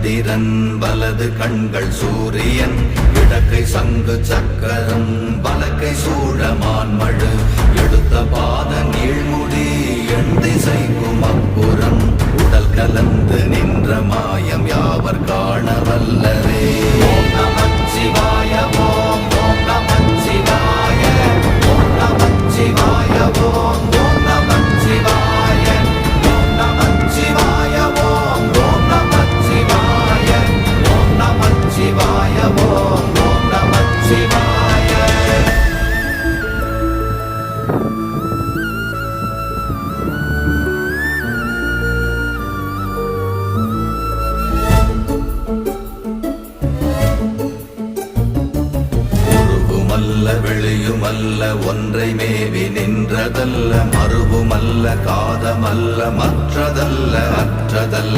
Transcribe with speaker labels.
Speaker 1: சந்திரன் வலது கண்கள் சூரியன் இடக்கை சங்கு சக்கரம் வலக்கை சூழமான்மழு எடுத்த பாத நீழ்முடி எண் திசைக்கும் அப்புறம் உடல் கலந்து நின்ற மாயம் யாவர் காண வல்லரே. ஓம் நமச்சிவாய ஓம் ஓம் நமச்சிவாய ஓம் நமச்சிவாய ஓம் ஓம் நமச்சிவாய ஓம் நமச்சிவாய ஓம் ஓம் நமச்சிவாய ஓம் நமச்சிவாய ஓம் ஓம் நமச்சிவாய. வெளியுமல்ல ஒன்றை மேவி நின்றதல்ல மறுவுமல்ல காதமல்ல மற்றதல்ல அற்றதல்ல